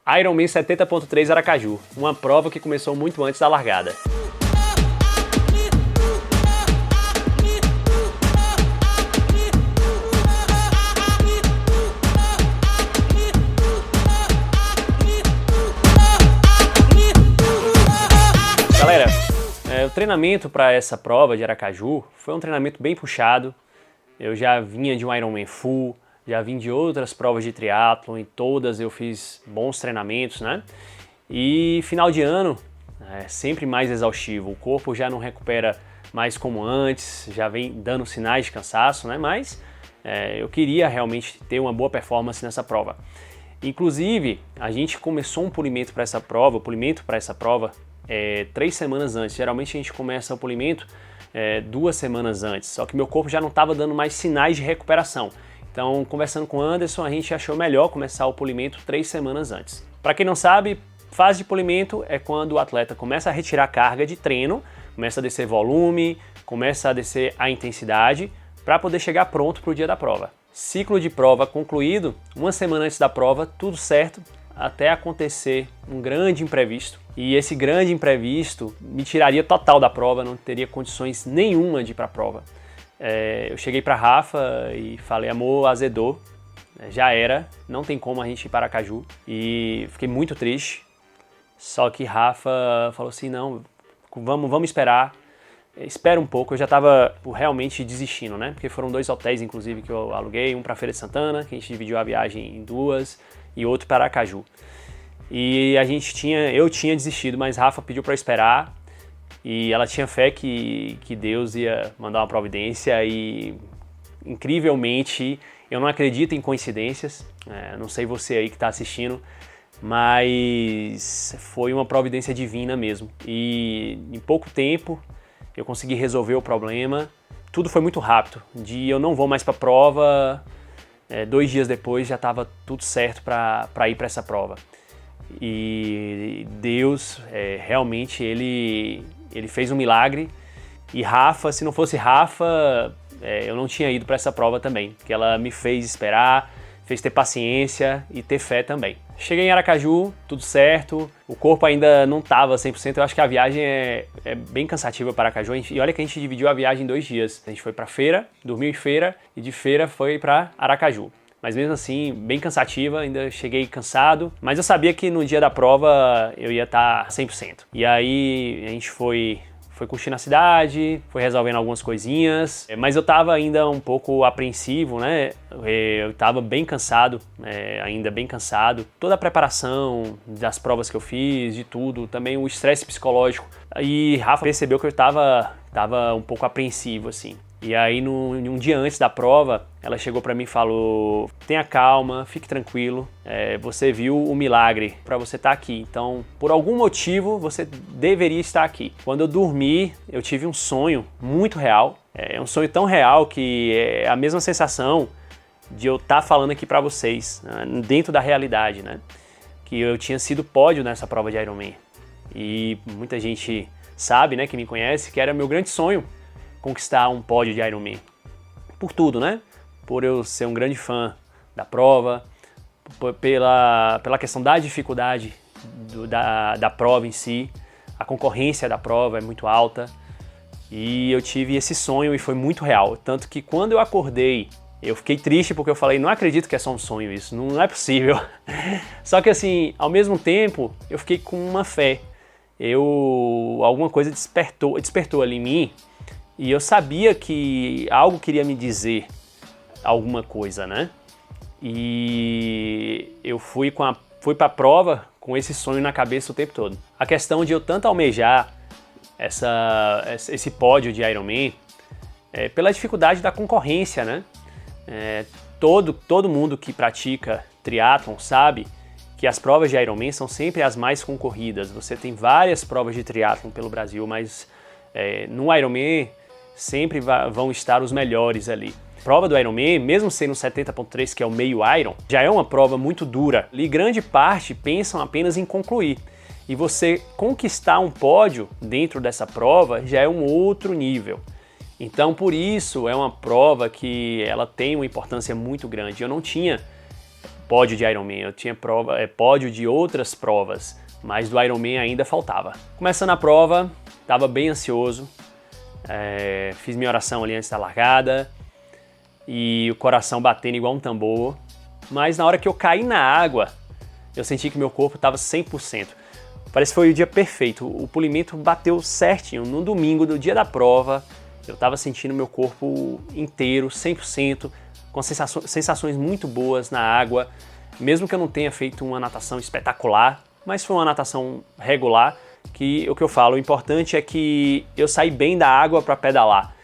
Ironman 70.3 Aracaju, uma prova que começou muito antes da largada. Galera, o treinamento para essa prova de Aracaju foi um treinamento bem puxado. Eu já vinha de um Ironman full, já vim de outras provas de triatlon, em todas eu fiz bons treinamentos, né? E final de ano é sempre mais exaustivo, o corpo já não recupera mais como antes, já vem dando sinais de cansaço, né? Mas eu queria realmente ter uma boa performance nessa prova. Inclusive, a gente começou um polimento para essa prova, 3 semanas antes. Geralmente a gente começa o polimento 2 semanas antes, só que meu corpo já não estava dando mais sinais de recuperação. Então, conversando com o Anderson, a gente achou melhor começar o polimento 3 semanas antes. Para quem não sabe, fase de polimento é quando o atleta começa a retirar carga de treino, começa a descer volume, começa a descer a intensidade, para poder chegar pronto para o dia da prova. Ciclo de prova concluído, 1 semana antes da prova, tudo certo, até acontecer um grande imprevisto. E esse grande imprevisto me tiraria total da prova, não teria condições nenhuma de ir para a prova. Eu cheguei para Rafa e falei, amor, azedou, já era, não tem como a gente ir para Aracaju. E fiquei muito triste, só que Rafa falou assim, não, vamos esperar, espera um pouco. Eu já estava realmente desistindo, né? Porque foram 2 hotéis, inclusive, que eu aluguei, um para Feira de Santana, que a gente dividiu a viagem em 2, e outro para Aracaju. E eu tinha desistido, mas Rafa pediu para esperar. E ela tinha fé que Deus ia mandar uma providência e, incrivelmente, eu não acredito em coincidências, não sei você aí que está assistindo, mas foi uma providência divina mesmo. E em pouco tempo eu consegui resolver o problema, tudo foi muito rápido. De eu não vou mais para a prova, 2 dias depois já estava tudo certo para ir para essa prova. E Deus, realmente, ele fez um milagre. E Rafa, se não fosse Rafa, eu não tinha ido para essa prova também, porque ela me fez esperar, fez ter paciência e ter fé também. Cheguei em Aracaju, tudo certo, o corpo ainda não estava 100%, eu acho que a viagem é bem cansativa para Aracaju, e olha que a gente dividiu a viagem em 2 dias. A gente foi para Feira, dormiu em Feira, e de Feira foi para Aracaju. Mas mesmo assim, bem cansativa, ainda cheguei cansado, mas eu sabia que no dia da prova eu ia estar 100%. E aí a gente foi curtir na cidade, foi resolvendo algumas coisinhas, mas eu tava ainda um pouco apreensivo, né? Eu tava bem cansado, ainda bem cansado. Toda a preparação das provas que eu fiz, de tudo, também o estresse psicológico. E Rafa percebeu que eu tava um pouco apreensivo, assim. E aí, um dia antes da prova, ela chegou para mim e falou, tenha calma, fique tranquilo, você viu o milagre para você estar aqui, então por algum motivo você deveria estar aqui. Quando eu dormi, eu tive um sonho muito real, um sonho tão real que é a mesma sensação de eu estar falando aqui para vocês, dentro da realidade, né? Que eu tinha sido pódio nessa prova de Ironman. E muita gente sabe, né, que me conhece, que era meu grande sonho conquistar um pódio de Ironman. Por tudo, né? Por eu ser um grande fã da prova, pela questão da dificuldade da prova em si, a concorrência da prova é muito alta, e eu tive esse sonho e foi muito real. Tanto que quando eu acordei, eu fiquei triste porque eu falei, não acredito que é só um sonho isso, não é possível. Só que assim, ao mesmo tempo, eu fiquei com uma fé. Alguma coisa despertou ali em mim, e eu sabia que algo queria me dizer alguma coisa, né? E eu fui para a prova com esse sonho na cabeça o tempo todo. A questão de eu tanto almejar esse pódio de Ironman pela dificuldade da concorrência, né? Todo mundo que pratica triatlon sabe que as provas de Ironman são sempre as mais concorridas. Você tem várias provas de triatlon pelo Brasil, mas no Ironman sempre vão estar os melhores ali. A prova do Ironman, mesmo sendo 70.3, que é o meio Iron, já é uma prova muito dura. E grande parte pensam apenas em concluir. E você conquistar um pódio dentro dessa prova já é um outro nível. Então, por isso, é uma prova que ela tem uma importância muito grande. Eu não tinha pódio de Ironman, eu tinha pódio de outras provas, mas do Ironman ainda faltava. Começando a prova, estava bem ansioso, fiz minha oração ali antes da largada e o coração batendo igual um tambor, mas na hora que eu caí na água, eu senti que meu corpo estava 100%. Parece que foi o dia perfeito, o polimento bateu certinho. No domingo, do dia da prova, eu estava sentindo meu corpo inteiro, 100%, com sensações muito boas na água, mesmo que eu não tenha feito uma natação espetacular, mas foi uma natação regular, que o que eu falo, o importante é que eu saí bem da água para pedalar.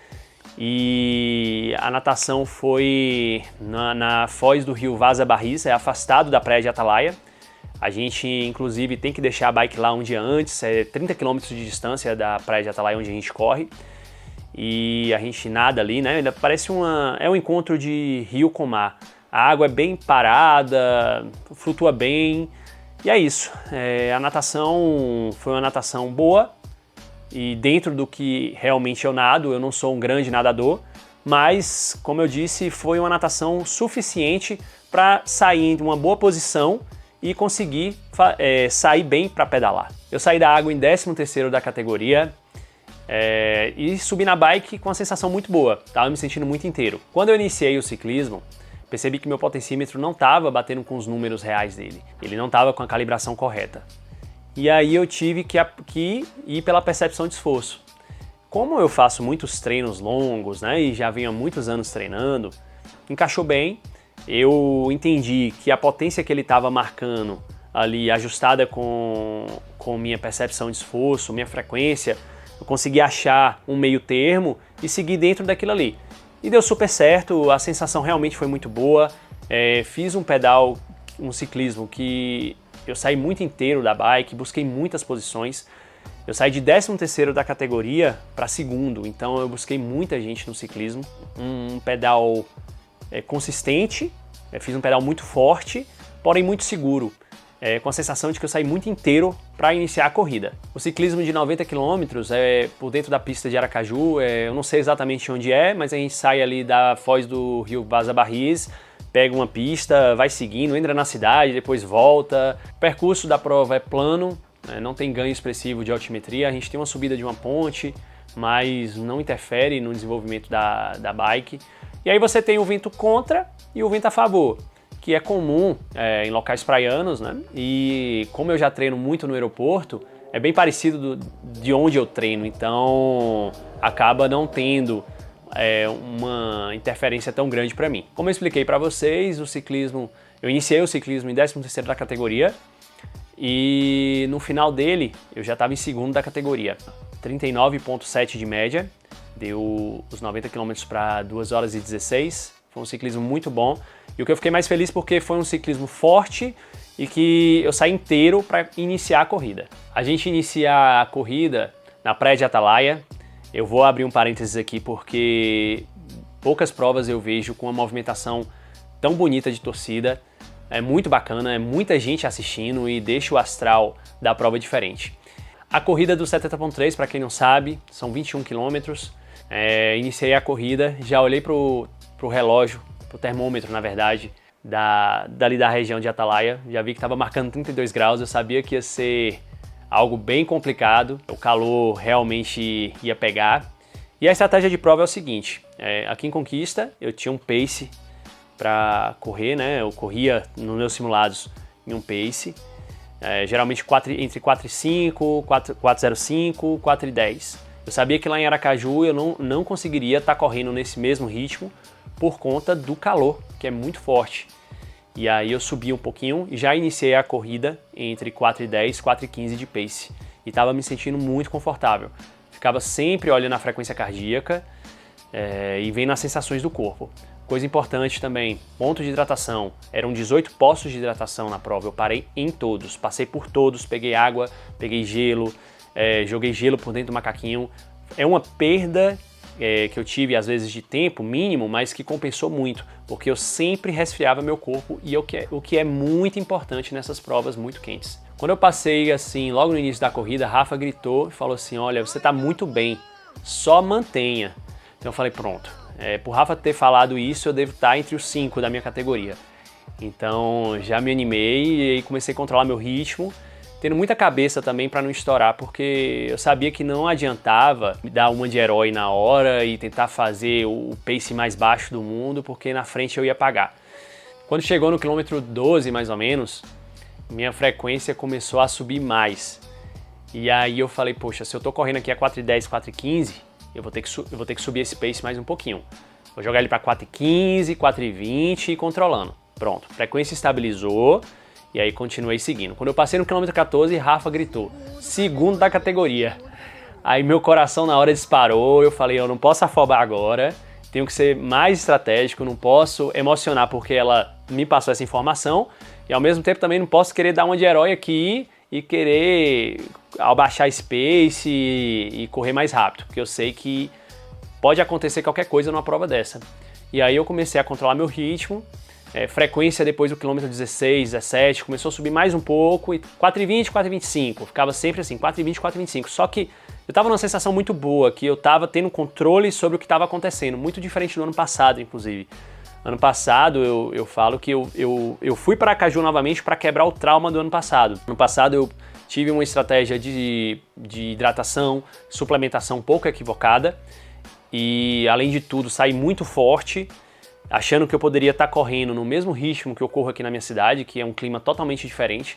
E a natação foi na foz do rio Vaza Barris, afastado da praia de Atalaia. A gente, inclusive, tem que deixar a bike lá um dia antes, 30 km de distância da praia de Atalaia onde a gente corre. E a gente nada ali, né? Parece um encontro de rio com mar. A água é bem parada, flutua bem. E é isso. A natação foi uma natação boa. E dentro do que realmente eu nado, eu não sou um grande nadador. Mas, como eu disse, foi uma natação suficiente para sair em uma boa posição e conseguir sair bem para pedalar. Eu saí da água em 13º da categoria e subi na bike com uma sensação muito boa, estava me sentindo muito inteiro. Quando eu iniciei o ciclismo, percebi que meu potencímetro não estava batendo com os números reais dele, ele não estava com a calibração correta. E aí eu tive que ir pela percepção de esforço. Como eu faço muitos treinos longos, né, e já venho há muitos anos treinando, encaixou bem. Eu entendi que a potência que ele estava marcando ali, ajustada com minha percepção de esforço, minha frequência, eu consegui achar um meio termo e seguir dentro daquilo ali. E deu super certo, a sensação realmente foi muito boa. Fiz um ciclismo que eu saí muito inteiro da bike, busquei muitas posições. Eu saí de 13º da categoria para 2º, então eu busquei muita gente no ciclismo. Um pedal consistente, fiz um pedal muito forte, porém muito seguro, com a sensação de que eu saí muito inteiro para iniciar a corrida. O ciclismo de 90 km é por dentro da pista de Aracaju, eu não sei exatamente onde mas a gente sai ali da foz do rio Vaza Barris, pega uma pista, vai seguindo, entra na cidade, depois volta. O percurso da prova é plano, não tem ganho expressivo de altimetria, a gente tem uma subida de uma ponte, mas não interfere no desenvolvimento da bike. E aí você tem o vento contra e o vento a favor, que é comum em locais praianos, né? E como eu já treino muito no aeroporto, é bem parecido de onde eu treino, então acaba não tendo uma interferência tão grande para mim. Como eu expliquei para vocês, eu iniciei o ciclismo em 13º da categoria e no final dele eu já estava em 2º da categoria, 39,7 de média. Deu os 90 km para 2 horas e 16, foi um ciclismo muito bom. E o que eu fiquei mais feliz porque foi um ciclismo forte e que eu saí inteiro para iniciar a corrida. A gente inicia a corrida na praia de Atalaia. Eu vou abrir um parênteses aqui porque poucas provas eu vejo com uma movimentação tão bonita de torcida. É muito bacana, é muita gente assistindo e deixa o astral da prova diferente. A corrida do 70.3, para quem não sabe, são 21 km. Iniciei a corrida, já olhei pro relógio, pro termômetro na verdade, dali da região de Atalaia, já vi que estava marcando 32 graus, eu sabia que ia ser algo bem complicado, o calor realmente ia pegar. E a estratégia de prova é o seguinte, aqui em Conquista eu tinha um pace para correr, né? Eu corria nos meus simulados em um pace, geralmente entre 4,5, 4,05, 4,10. Eu sabia que lá em Aracaju eu não conseguiria estar correndo nesse mesmo ritmo por conta do calor, que é muito forte. E aí eu subi um pouquinho e já iniciei a corrida entre 4,10 e 4,15 de pace. E estava me sentindo muito confortável. Ficava sempre olhando a frequência cardíaca e vendo as sensações do corpo. Coisa importante também, ponto de hidratação. Eram 18 postos de hidratação na prova, eu parei em todos. Passei por todos, peguei água, peguei gelo, joguei gelo por dentro do macaquinho. É uma perda que eu tive às vezes de tempo mínimo, mas que compensou muito, porque eu sempre resfriava meu corpo e o que é muito importante nessas provas muito quentes. Quando eu passei assim, logo no início da corrida, a Rafa gritou e falou assim, olha, você tá muito bem, só mantenha. Então eu falei, pronto, por Rafa ter falado isso, eu devo estar entre os 5 da minha categoria. Então já me animei e comecei a controlar meu ritmo, tendo muita cabeça também para não estourar, porque eu sabia que não adiantava me dar uma de herói na hora e tentar fazer o pace mais baixo do mundo, porque na frente eu ia pagar. Quando chegou no quilômetro 12, mais ou menos, minha frequência começou a subir mais. E aí eu falei, poxa, se eu tô correndo aqui a 4,10, 4,15, eu vou ter que subir esse pace mais um pouquinho. Vou jogar ele para 4,15, 4,20 e controlando. Pronto, frequência estabilizou e aí continuei seguindo. Quando eu passei no quilômetro 14, Rafa gritou, segundo da categoria. Aí meu coração na hora disparou, eu falei, eu não posso afobar agora, tenho que ser mais estratégico, não posso emocionar porque ela me passou essa informação e ao mesmo tempo também não posso querer dar uma de herói aqui e querer abaixar esse pace e correr mais rápido, porque eu sei que pode acontecer qualquer coisa numa prova dessa. E aí eu comecei a controlar meu ritmo, frequência depois do quilômetro 16, 17, começou a subir mais um pouco, e 4,20, 4,25, ficava sempre assim, 4,20, 4,25, só que eu tava numa sensação muito boa, que eu tava tendo controle sobre o que estava acontecendo, muito diferente do ano passado, inclusive. Ano passado eu falo que eu fui para Aracaju novamente para quebrar o trauma do ano passado. No passado eu tive uma estratégia de hidratação, suplementação um pouco equivocada e além de tudo saí muito forte, achando que eu poderia estar correndo no mesmo ritmo que eu corro aqui na minha cidade, que é um clima totalmente diferente,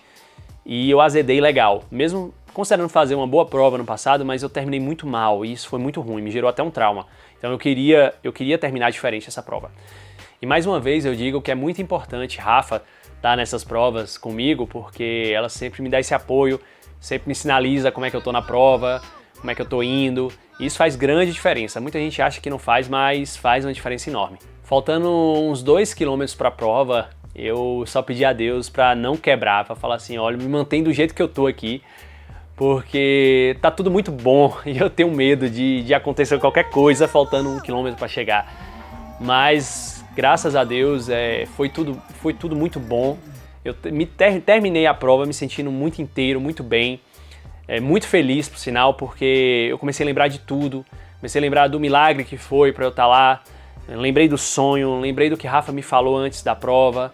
e eu azedei legal, mesmo considerando fazer uma boa prova no passado, mas eu terminei muito mal e isso foi muito ruim, me gerou até um trauma. Então eu queria terminar diferente essa prova. E mais uma vez eu digo que é muito importante Rafa estar nessas provas comigo, porque ela sempre me dá esse apoio, sempre me sinaliza como é que eu tô na prova, como é que eu tô indo, e isso faz grande diferença. Muita gente acha que não faz, mas faz uma diferença enorme. Faltando uns 2 km para a prova, eu só pedi a Deus para não quebrar, para falar assim, olha, me mantém do jeito que eu tô aqui, porque tá tudo muito bom e eu tenho medo de acontecer qualquer coisa faltando 1 km para chegar. Mas graças a Deus foi tudo muito bom. Eu terminei a prova me sentindo muito inteiro, muito bem, muito feliz por sinal, porque eu comecei a lembrar de tudo, comecei a lembrar do milagre que foi para eu estar lá. Lembrei do sonho, lembrei do que Rafa me falou antes da prova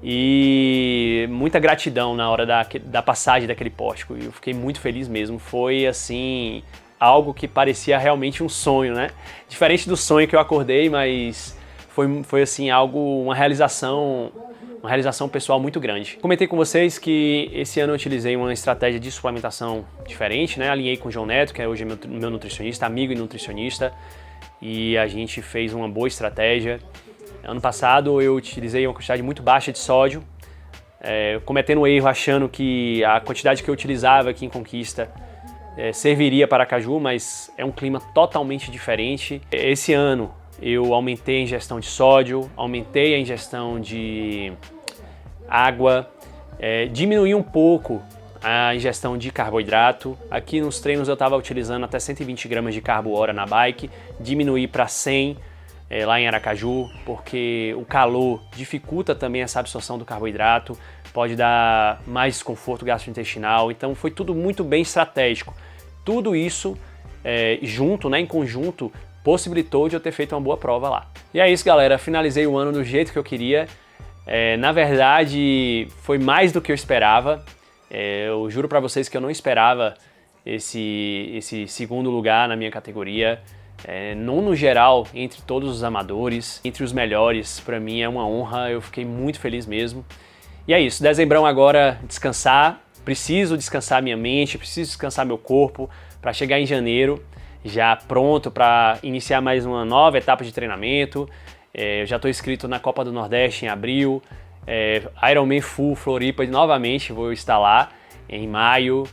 e muita gratidão na hora da passagem daquele pórtico. Eu fiquei muito feliz mesmo, foi assim, algo que parecia realmente um sonho, né? Diferente do sonho que eu acordei, mas foi assim, uma realização pessoal muito grande. Comentei com vocês que esse ano eu utilizei uma estratégia de suplementação diferente, né? Alinhei com o João Neto, que é hoje meu nutricionista, amigo e nutricionista, e a gente fez uma boa estratégia. Ano passado eu utilizei uma quantidade muito baixa de sódio, cometendo um erro achando que a quantidade que eu utilizava aqui em Conquista serviria para Aracaju, mas é um clima totalmente diferente. Esse ano eu aumentei a ingestão de sódio, aumentei a ingestão de água, diminuí um pouco a ingestão de carboidrato. Aqui nos treinos eu estava utilizando até 120 gramas de carbo hora na bike, diminuí para 100 lá em Aracaju, porque o calor dificulta também essa absorção do carboidrato, pode dar mais desconforto gastrointestinal, então foi tudo muito bem estratégico. Tudo isso junto, né, em conjunto, possibilitou de eu ter feito uma boa prova lá. E é isso, galera, finalizei o ano do jeito que eu queria. Na verdade, foi mais do que eu esperava. Eu juro pra vocês que eu não esperava esse segundo lugar na minha categoria. Não no geral, entre todos os amadores, entre os melhores, pra mim é uma honra, eu fiquei muito feliz mesmo. E é isso, dezembrão agora, descansar, preciso descansar minha mente, preciso descansar meu corpo para chegar em janeiro já pronto para iniciar mais uma nova etapa de treinamento. Eu já estou inscrito na Copa do Nordeste em abril, Ironman Full Floripa novamente vou estar lá em maio.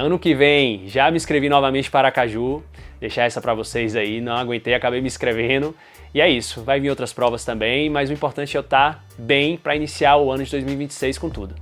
Ano que vem já me inscrevi novamente para Aracaju, deixar essa para vocês aí, não aguentei, acabei me inscrevendo. E é isso, vai vir outras provas também, mas o importante é eu estar bem para iniciar o ano de 2026 com tudo.